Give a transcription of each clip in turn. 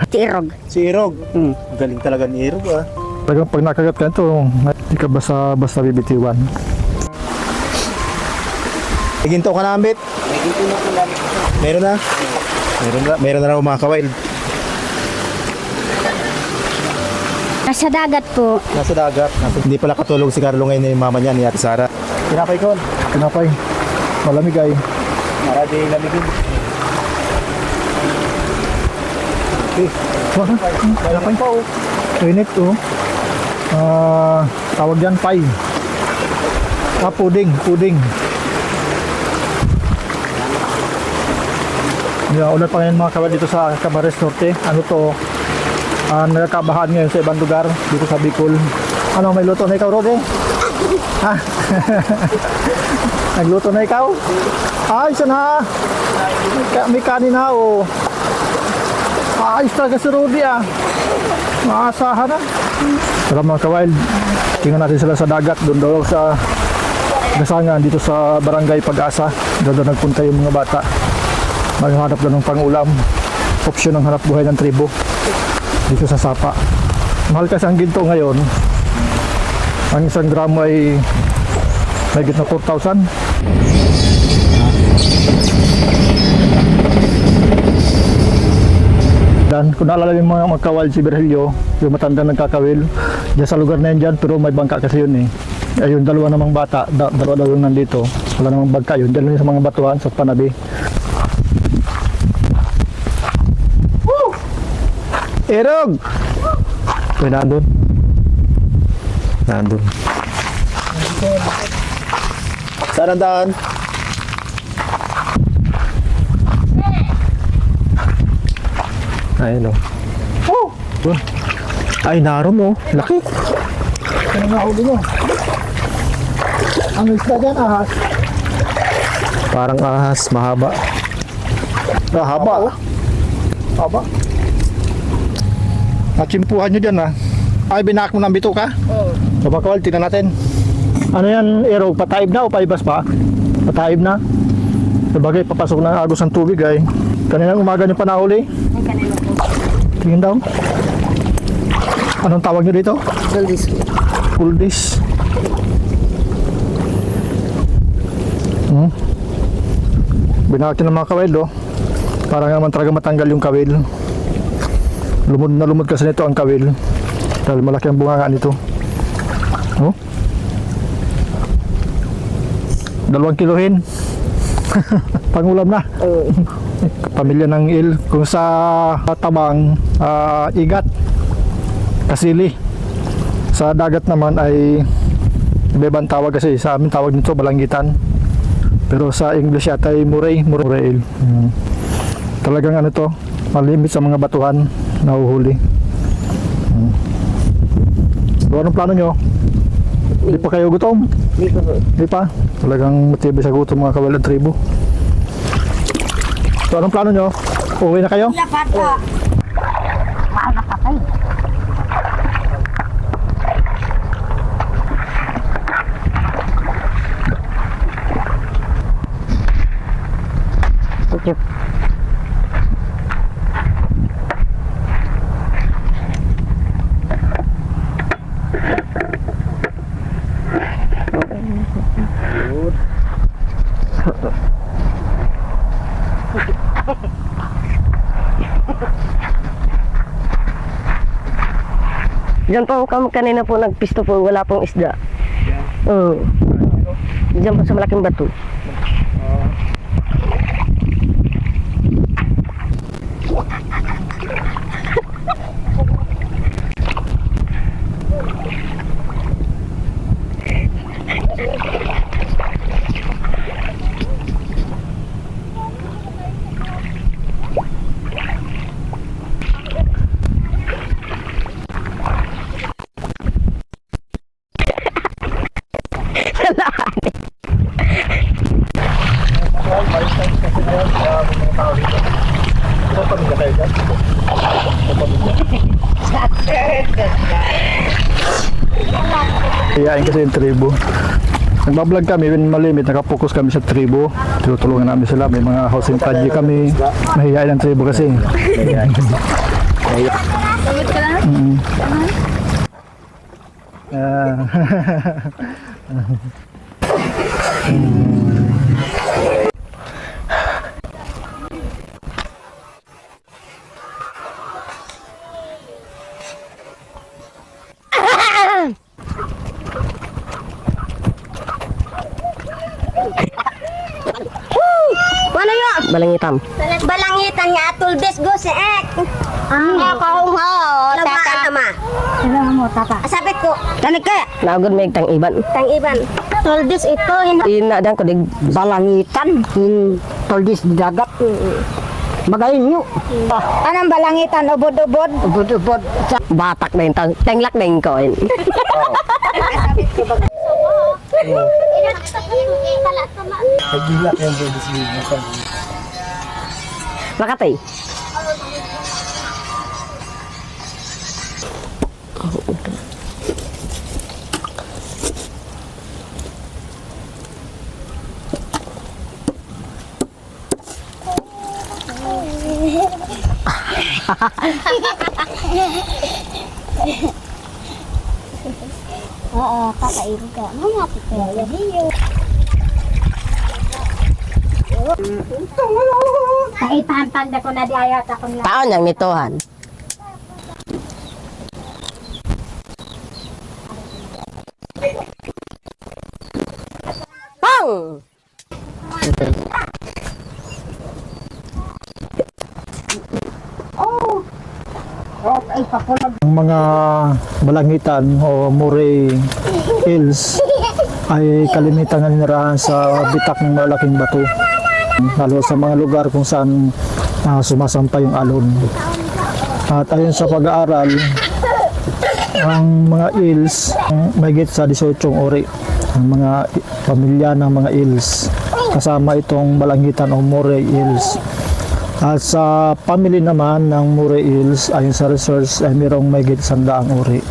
Si Irog. Si Irog. Galing talaga ni Irog ah. Talagang pag nakagat ka ito, hindi ka basta bibitiwan. Ginto ka na, Ambit? Meron na? Meron na raw mga kawail. Nasa dagat po. Nasa dagat. Hindi pala katulog si Carlo ngayon yung mama niya ni Ate Sara. Tinapay ko. Tinapay. Malamig ay. Marami lamigin. Okay. Tinapay pa oh. Init oh. Tawag yan pie. Puding. Ulat pa ngayon mga kawal dito sa Camarines Norte. Ano to? Nagkakabahan ngayon sa ibang lugar dito sa Bicol. Ano, may luto na ikaw, Rode? Ha? Nagluto na ikaw? Ayos na. May kanin na oh. Ayos talaga si Rode ah. Maasahan na. Tara mga kawal, tingnan natin sila sa dagat. Doon daw sa Gasangan dito sa Barangay Pag-asa. Doon nagpunta yung mga bata. Maghanap na ng pang-ulam. Opsyon ng hanap buhay ng tribo dito sa Sapa. Mahal kasi ang ginto ngayon. Ang isang gramo ay may gitna 4,000. Dan kung naalala yung mga magkawal si Virgilio, yung matanda nagkakawil diyan sa lugar na yan dyan, pero may bangka kasi yun eh. Ayun, dalawa namang bata, dalawa daw yung nandito. Wala namang bangka yun, dalawa sa mga batuhan sa panabi. Irog! Uy, nandun. Saan ang daan? Ayun o. Oh! Ay, naroon o. Laki. Ano nga huli mo? Ang isda dyan, ahas. Parang ahas, mahaba. Haba. Haba. Natsimpuhan nyo dyan ah. Ay, binak mo ng bituka? Oo. So makawal, tingnan natin. Ano yan, Irog? Pataib na o paibas pa? Pataib na. Sabagay, papasok na agos ng tubig ay. Kaninang umaga nyo pa nahuli? Ay, kanina po. Tingin daw. Anong tawag nyo dito? Goldis. Kuldis. Binakin ng mga kawil oh. Para nga naman talaga matanggal yung kawil. Lumod na lumod kasi nito ang kawil. Dahil malaki ang bunga nito. Oh. 2 kilohin. Pangulam na. Pamilya ng il. Kung sa tabang, igat. Kasili. Sa dagat naman ay ibang tawag kasi. Sa amin tawag nito balanggitan. Pero sa English yata ay muray il. Talagang ano to, malimit sa mga batuhan nahuhuli. So anong plano nyo? Hindi pa kayo gutom? Hindi pa? Talagang matibay sa gutom mga kawalan tribo. So anong plano nyo? Uwi na kayo? Lapata. Mahal na patay. Okay. Diyan po kami kanina po nagpisto po, wala pong isda. Diyan po sa malaking bato. Iyain kasi yung tribo. nagbablog kami, when malimit, nakapokus kami sa tribo. Tinutulungan namin sila, may mga housing project kami. Mahihain ang tribo kasi. Mana yun? Balang hitam. Balangitan nga atul bes go si ek. Ako ho, tata. Sama. Mo tata. Sabi ko, Tanik ka. Naagod may tang iban. tang iban. Toldis ito Ina dan ko dig balangitan. Toldis di dagat. Magayin nyo. Anong balangitan ubod-ubod? Ubod-ubod. batak na yung tenglak na yung coin. Pagilak yung baby sleeve. Makatay. Oo, kakain ka. Mga pipila. Naipahan ko na di ayat akong lang. Taon yang nitohan. Pang! Ang mga balangitan o Murray Hills ay kalimitan na nirahan sa bitak ng malaking bato. Lalo sa mga lugar kung saan sumasampay yung alon. At ayon sa pag-aaral, ang mga hills mahigit sa 18 uri. Ang mga pamilya ng mga hills kasama itong balangitan o Murray Hills. At sa family naman ng Murray Hills, ayon sa research, ay mayroong mahigit 100 uri.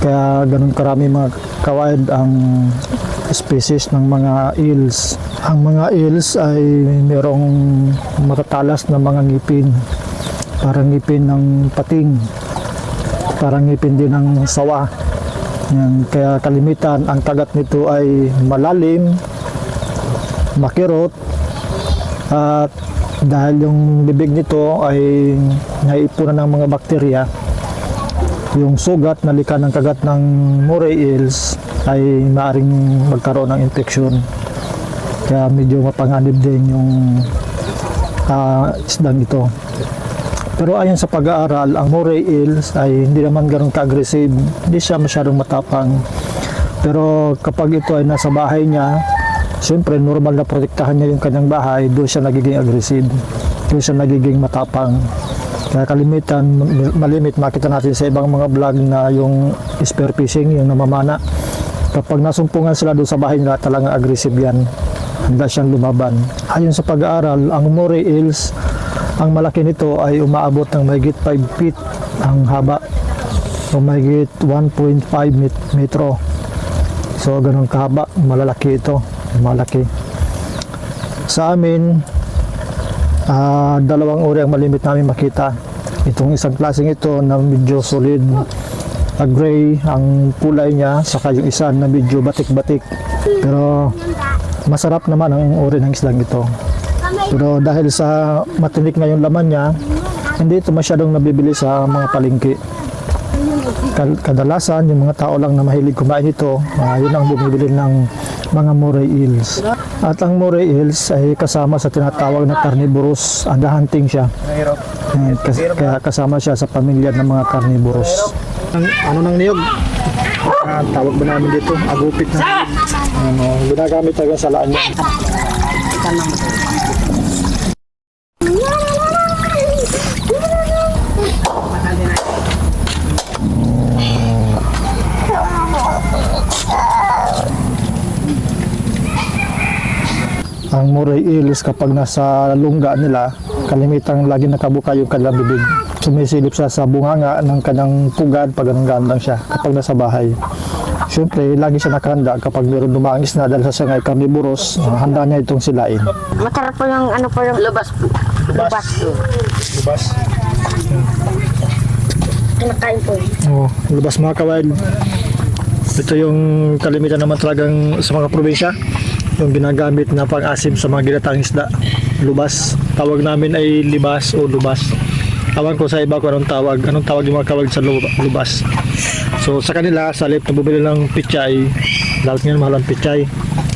Kaya ganun karami mga kawaid ang species ng mga hills. Ang mga hills ay mayroong matatalas na mga ngipin. Parang ngipin ng pating. Parang ngipin din ng sawa. Yan. Kaya kalimitan, ang kagat nito ay malalim, makirot, at dahil yung bibig nito ay naipunan ng mga bakterya, yung sugat na lika ng kagat ng Murray Hills ay maaring magkaroon ng infeksyon. Kaya medyo mapanganib din yung isdang ito. Pero ayon sa pag-aaral, ang Murray Hills ay hindi naman ganoon ka-aggressive, hindi siya masyadong matapang. Pero kapag ito ay nasa bahay niya, siyempre, normal na protektahan niya yung kanyang bahay, doon siya nagiging aggressive, doon siya nagiging matapang. Kaya kalimitan, malimit, makita natin sa ibang mga vlog na yung spear fishing, yung namamana. Kapag nasumpungan sila doon sa bahay nila, talagang aggressive yan. Handa siyang lumaban. Ayon sa pag-aaral, ang Murray Hills, ang malaki nito ay umaabot ng mahigit 5 feet ang haba, o mahigit 1.5 metro. So, ganun kahaba, malalaki ito. Malaki. Sa amin, dalawang uri ang malimit namin makita. Itong isang klaseng ito na medyo solid, gray ang kulay niya, saka yung isa na medyo batik-batik. Pero masarap naman ang uri ng isdang ito. Pero dahil sa matinik na yung laman niya, hindi ito masyadong nabibili sa mga palengke. Kadalasan, yung mga tao lang na mahilig kumain ito, yun ang bumibili ng mga Murray Hills. At ang Murray Hills ay kasama sa tinatawag na carnivorous, hunting siya. Kaya kasama siya sa pamilya ng mga carnivorous. Ano nang niyog? Tawag ba namin dito? Agupit na. Ginagamit talaga sa laan niya. Ang Murray Hills, kapag nasa lungga nila, kalimitang lagi nakabuka yung kanilang bibig. Sumisilip siya sa bunganga ng kanyang pugad pag ganun lang siya kapag nasa bahay. Siyempre, lagi siya nakahanda kapag meron dumaang isda dahil sa siyang ay carnivorous, handa niya itong silain. Masarap po yung ano po yung lubas po. Lubas po. Lubas. Kinakain po. Oh, lubas mga kawild. Ito yung kalimitan naman talagang sa mga probinsya. Yung ginagamit na pang-asim sa mga ginatang isda. Lubas. Tawag namin ay libas o lubas. Tawag ko sa iba kung anong tawag. Anong tawag yung mga kawag sa lubas. So sa kanila, sa halip na bumili ng pichay, lahat ngayon mahal ang pichay.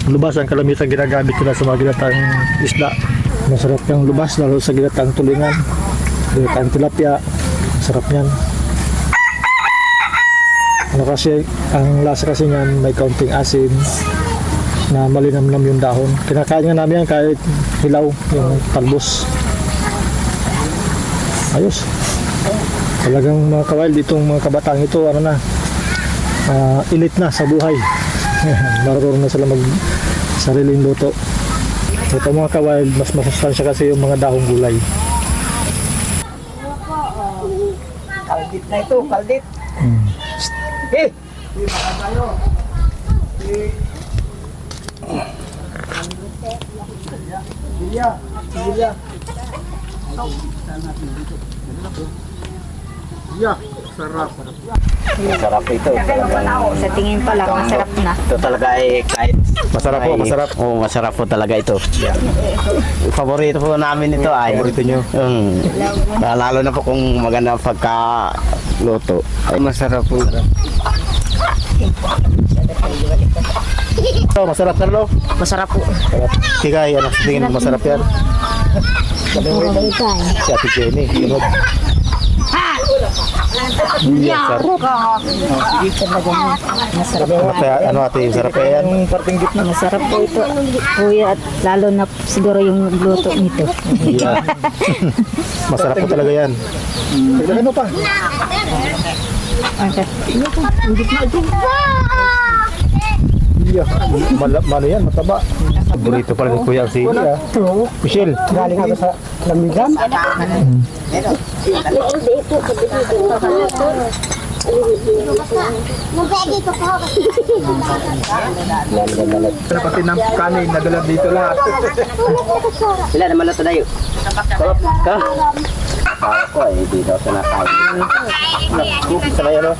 Lubas ang kalamitan ginagamit nila sa mga ginatang isda. Masarap yung lubas, lalo sa ginatang tulingan, ginatang tilapia. Sarap yan. Ano kasi, ang lasa kasi niyan may kaunting asin na malinamnam yung dahon. Kinakain nga namin yan kahit hilaw, yung talbos. Ayos. Talagang mga kawild, itong mga kabataan ito, ano na, elite na sa buhay. Marunong na sila mag sariling luto. Ito mga kawild, mas masustansya kasi yung mga dahong gulay. Kaldit na ito, kaldit. Eh! Masarap ito. Sa tingin pa lang, masarap na. Ito talaga ay kahit Masarap po, masarap. Oo, masarap po talaga ito. Paborito po namin ito ay. Paborito nyo? Lalo na po kung maganda pagkaluto. Ay masarap po. Ito, masarap na lo. Masarap po. Kikay, ano, sa tingin mo masarap yan? Si Ate Jenny, sunod. Ano kaya, ano ate, sarap kaya yan? Masarap po ito, kuya, at lalo na siguro yung luto nito. Yeah. Masarap po talaga yan. Ano pa? Mano yan, mataba. Paborito pala ni Kuya si Michelle. Galing ako sa lamigan. Pati ng kanin, nadala dito lahat. Sila naman luto tayo. Ka? Ako ay hindi daw sinakain. Sanay ano?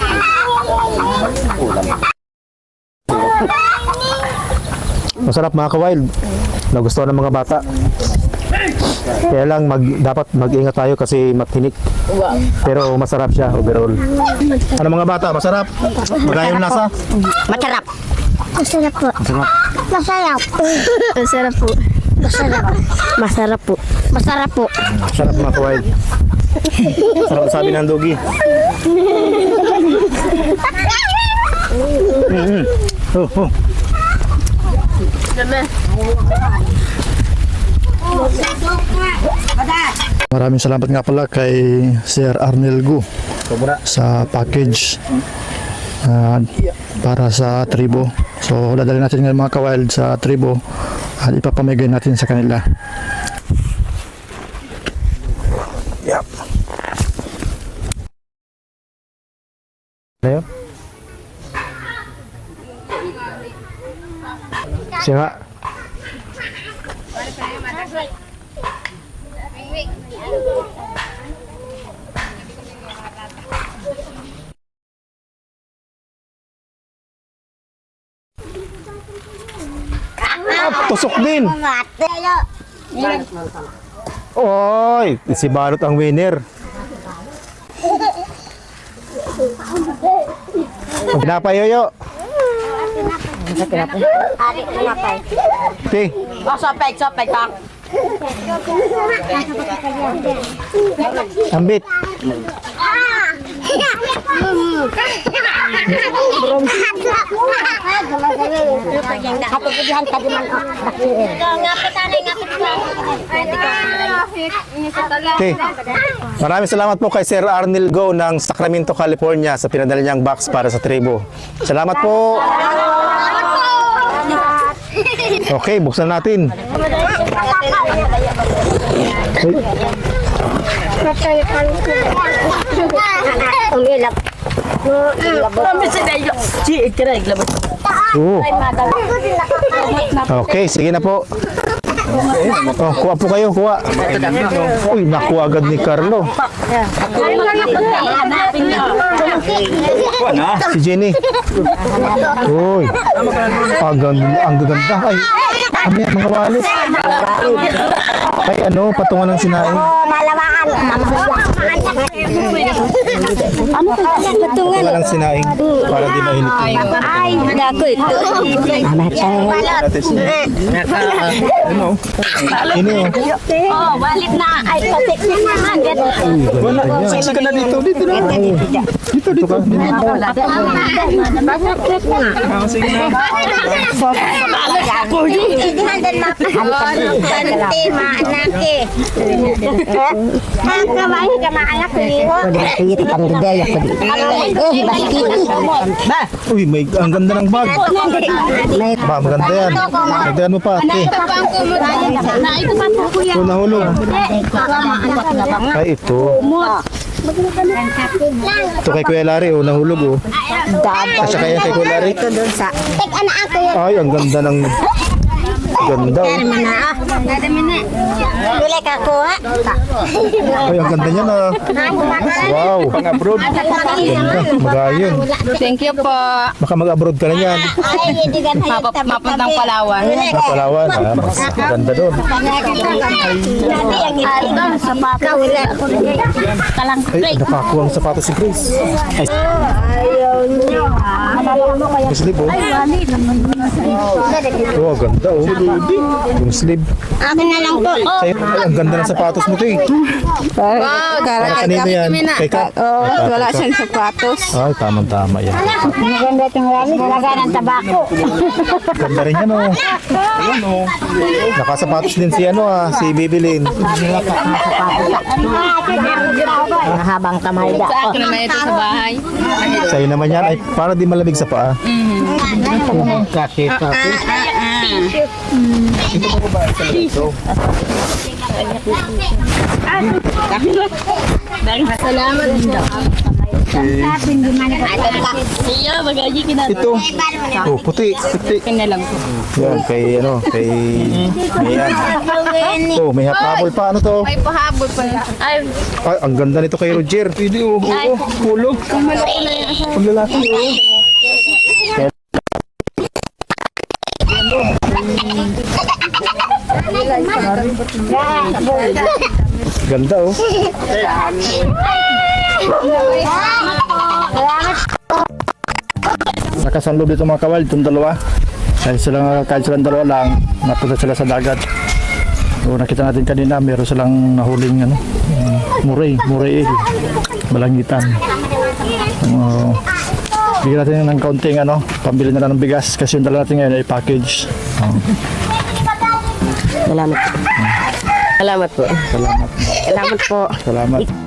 Ulam. Masarap mga ka-wild. Nagustuhan ng mga bata. Kaya lang dapat mag-ingat tayo kasi matinik. Pero masarap siya overall. Ano mga bata? Masarap? Magayong lasa? Masarap. Masarap po. Masarap. Masarap po. Masarap. Masarap po. Masarap po. Masarap mga ka-wild. Sarap sabi ng Dugi. Oh. Maraming salamat nga pala kay Sir Arnel Gu sa package para sa tribo. So dadalhin natin ng mga kawild sa tribo at ipapamigay natin sa kanila. Yep. Ano yun? Siya nga. Tusok din. Oy, si Balot ang winner. Pinapayoyo. Ti. Sopek bang. Ambit. Ti. Maraming salamat po kay Sir Arnel Go ng Sacramento, California sa pinadala niyang box para sa tribo. Salamat po. Okay, buksan natin. Umilap. Oo. Okay, sige na po. Oh, kuha po kayo, kuha. Uy, nakuha agad ni Carlo. Si Jenny. Uy, ang gaganda. Ay, ano yan, mga walis. Ay, ano, patungan ng sinaing. Malamaan. Ano ka? Patungan ng sinaing para di mainit. Ay, dako ito. Ano? Ini oh. Oh, balik na. Ay, kasi naman. Wala. Siksi ka na dito. Dito na. Dito, dito. Uy, may ang ganda ng bag. Ba, maganda yan. Magdaan mo pa, ate. Ito nahulog. Ay, ito. Ito kay Kuya Larry, oh, nahulog, oh. Kasi kaya kay Kuya Larry. Tek anak ako yun. Ay, ang ganda ng... Ganda, oh. Duli ka kuha. Ay, ang ganda niya na. Wow. Pang-abroad. Ganda, magayon. Thank you po. Baka mag-abroad ka na yan. Ay, hindi ganun. Mapuntang Palawan. Palawan, ha? Mas maganda doon. Ay, nakakuha ang sapatos si Grace. Ay, yung sleeve, oh. Oh, ganda, oh. Yung sleeve. Akin na lang po. Sa'yo, ay, ang ganda ng sapatos mo, to, eh. Wow, Ay, kanino yan? Kay Kat? wala siyang sapatos. Ay, tamang-tama yan. Maganda itong rami. Talaga ng tabako. Ganda rin yan, oh. Ayan, oh. Nakasapatos din si, ano, ah, si Bibilin. Mahabang kamay da. Sa akin naman ito sa bahay. Sa'yo naman yan, ay, para di malamig sa paa. Salamat. Ito. Oh, puti. Puti. Kanya lang po. Yan, kay, ano, kay... Mayan. Oh, may hapabol pa. Ano to? Ay, pahabol pa. Ay, Ay, ang ganda nito kay Roger. Pwede, oh. Oo, kulog. Ang lalaki, oh. Ganda, oh. Nakasanloob dito mga kawal, itong dalawa. Kahit silang dalawa lang, napunta sila sa dagat. So, nakita natin kanina, meron silang nahuling ano, muray balangitan. Bigyan natin ng kaunting ano, pambili na lang ng bigas kasi yung dala natin ngayon ay package. Salamat po. Salamat po. Salamat. Salamat po. Salamat.